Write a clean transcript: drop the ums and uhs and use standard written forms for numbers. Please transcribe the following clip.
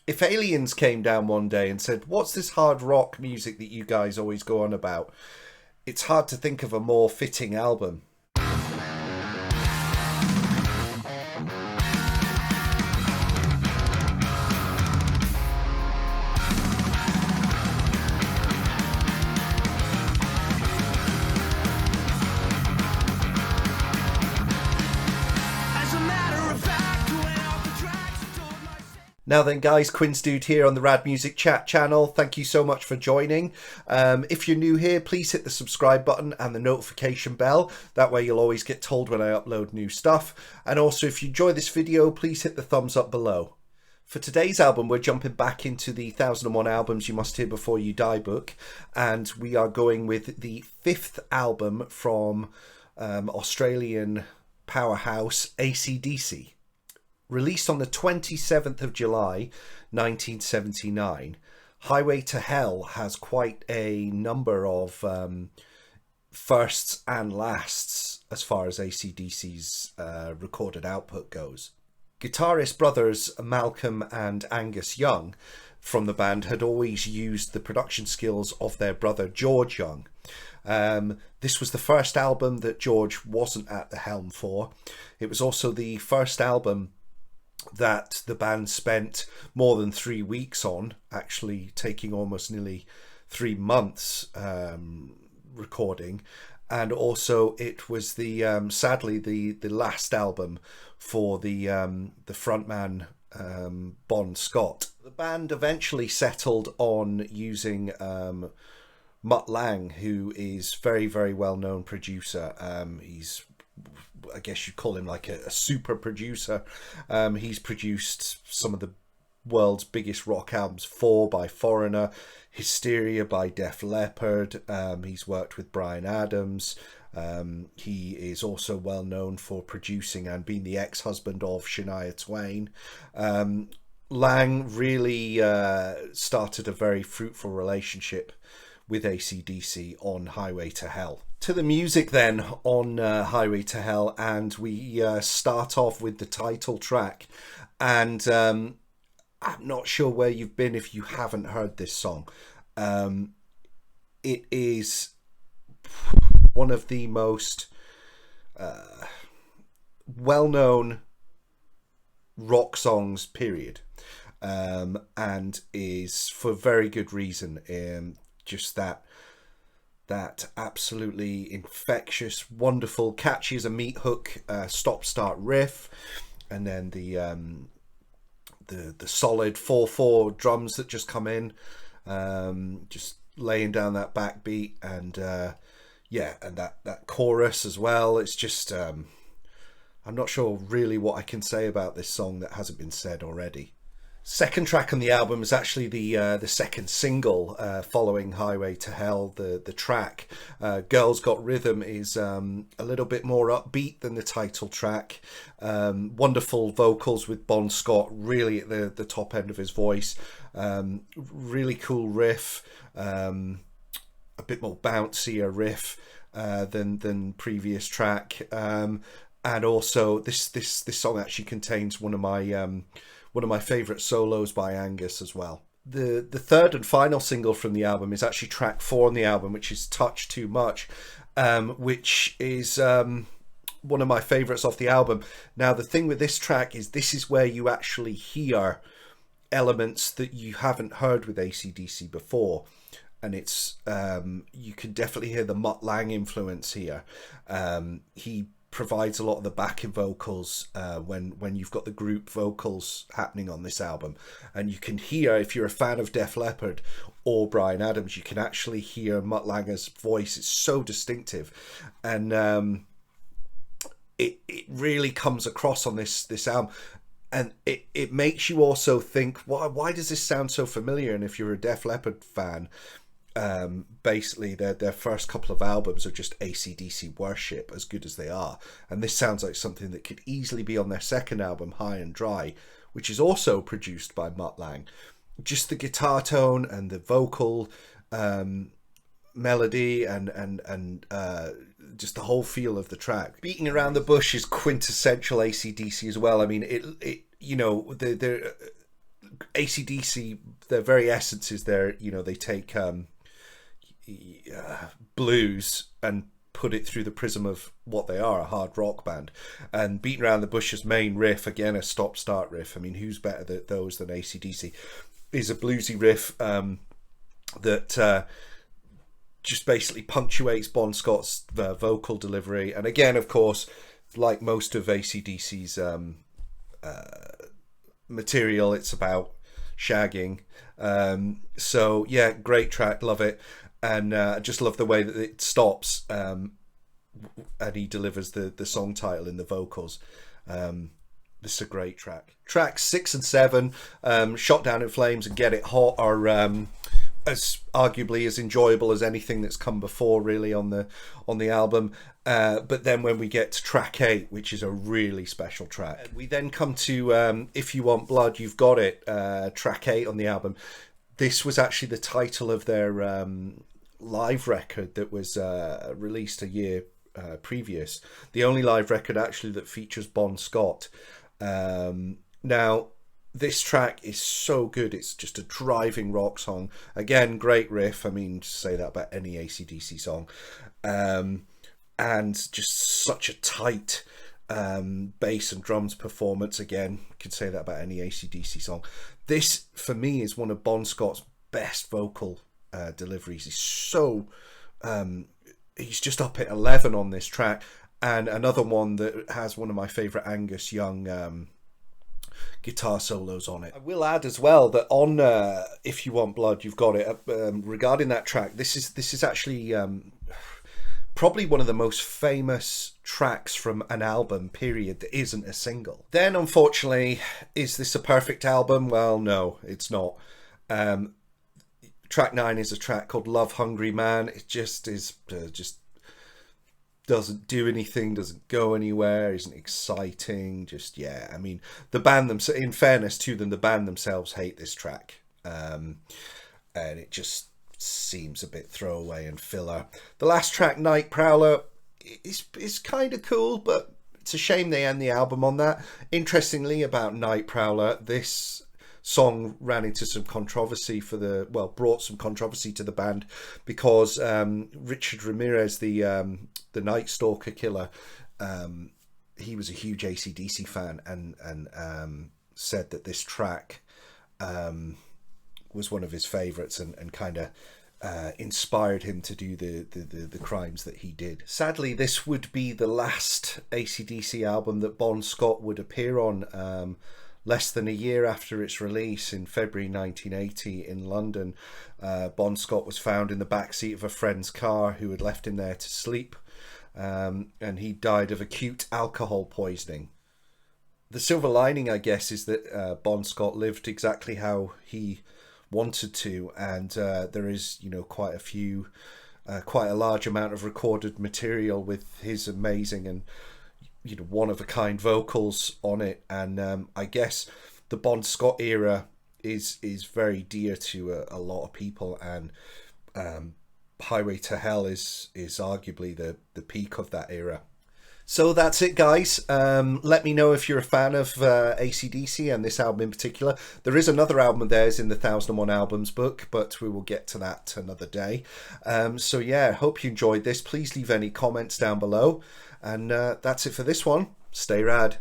If aliens came down one day and said, "What's this hard rock music that you guys always go on about?" It's hard to think of a more fitting album. Now then, guys, Quinnsdude here on the Rad Music Chat channel. Thank you so much for joining. If you're new here, please hit the subscribe button and the notification bell. That way you'll always get told when I upload new stuff. And also, if you enjoy this video, please hit the thumbs up below. For today's album, we're jumping back into the 1001 Albums You Must Hear Before You Die book. And we are going with the 5th album from Australian powerhouse AC/DC. Released on the 27th of July 1979, Highway to Hell has quite a number of firsts and lasts as far as AC/DC's recorded output goes. Guitarist brothers Malcolm and Angus Young from the band had always used the production skills of their brother George Young. This was the first album that George wasn't at the helm for. It was also the first album that the band spent more than 3 weeks on, actually taking almost nearly 3 months recording. And also it was the sadly the last album for the frontman Bon Scott. The band eventually settled on using MUTT LANGE, who is very well known producer. He's, I guess you'd call him like a super producer. He's produced some of the world's biggest rock albums: Four by Foreigner, Hysteria by Def Leppard. He's worked with Bryan Adams. He is also well known for producing and being the ex-husband of Shania Twain. Lang really started a very fruitful relationship with AC/DC on Highway to Hell. To the music then on Highway to Hell, and we start off with the title track. And I'm not sure where you've been if you haven't heard this song. It is one of the most well-known rock songs, period, and is for very good reason. Just that absolutely infectious, wonderful, catchy as a meat hook stop-start riff, and then the solid 4/4 drums that just come in, just laying down that backbeat, and and that chorus as well. It's just I'm not sure really what I can say about this song that hasn't been said already. Second track on the album is actually the second single following Highway to Hell. The track Girls Got Rhythm is a little bit more upbeat than the title track. Wonderful vocals with Bon Scott really at the top end of his voice. Really cool riff, a bit more bouncier riff than previous track. And also this song actually contains one of my favourite solos by Angus as well. The third and final single from the album is actually track 4 on the album, which is Touch Too Much, which is one of my favourites off the album. Now, the thing with this track is this is where you actually hear elements that you haven't heard with AC/DC before. And it's you can definitely hear the MUTT LANGE influence here. He provides a lot of the backing vocals when you've got the group vocals happening on this album, and you can hear, if you're a fan of Def Leppard or Bryan Adams, you can actually hear MUTT LANGE's voice. It's so distinctive, and it really comes across on this album, and it makes you also think, why does this sound so familiar? And if you're a Def Leppard fan, basically their first couple of albums are just AC/DC worship, as good as they are, and this sounds like something that could easily be on their second album, High and Dry, which is also produced by MUTT LANGE. Just the guitar tone and the vocal melody and just the whole feel of the track. Beating Around the Bush is quintessential AC/DC as well. I mean, it you know, the AC/DC, their very essence is their, you know, they take blues and put it through the prism of what they are, a hard rock band. And Beating Around the Bush's main riff, again, a stop-start riff. I mean, who's better than those than AC/DC? Is a bluesy riff that just basically punctuates Bon Scott's vocal delivery. And again, of course, like most of AC/DC's material, it's about shagging. So yeah, great track, love it. And I just love the way that it stops and he delivers the song title in the vocals. This is a great track. Tracks 6 and 7, Shot Down in Flames and Get It Hot, are as arguably as enjoyable as anything that's come before, really, on the album. But then when we get to track 8, which is a really special track, we then come to If You Want Blood, You've Got It, track 8 on the album. This was actually the title of their live record that was released a year previous. The only live record actually that features Bon Scott. Now, this track is so good. It's just a driving rock song. Again, great riff. I mean, say that about any AC/DC song. And just such a tight bass and drums performance. Again, you could say that about any AC/DC song. This, for me, is one of Bon Scott's best vocal deliveries. He's so he's just up at 11 on this track. And another one that has one of my favourite Angus Young guitar solos on it. I will add as well that on If You Want Blood, You've Got It, regarding that track, this is actually probably one of the most famous tracks from an album, period, that isn't a single. Then, unfortunately, is this a perfect album? Well, no, it's not. Track 9 is a track called Love Hungry Man. It just is just doesn't do anything, doesn't go anywhere, isn't exciting. Just, yeah, I mean, the band themselves, in fairness to them, the band themselves hate this track. And it just seems a bit throwaway and filler. The last track, Night Prowler, is kind of cool, but it's a shame they end the album on that. Interestingly, about Night Prowler, this song ran into some controversy brought some controversy to the band because Richard Ramirez, the Night Stalker killer, he was a huge AC/DC fan and said that this track was one of his favorites and kind of inspired him to do the crimes that he did. Sadly, this would be the last AC/DC album that Bon Scott would appear on. Less than a year after its release in February 1980 in London, Bon Scott was found in the backseat of a friend's car who had left him there to sleep, and he died of acute alcohol poisoning. The silver lining, I guess, is that Bon Scott lived exactly how he wanted to, and there is, you know, quite a large amount of recorded material with his amazing and, you know, one-of-a-kind vocals on it. And I guess the Bon Scott era is very dear to a lot of people, and Highway to Hell is arguably the peak of that era. So that's it, guys. Let me know if you're a fan of AC/DC and this album in particular. There is another album of theirs in the 1001 Albums book, but we will get to that another day. So yeah, hope you enjoyed this. Please leave any comments down below. And that's it for this one. Stay rad.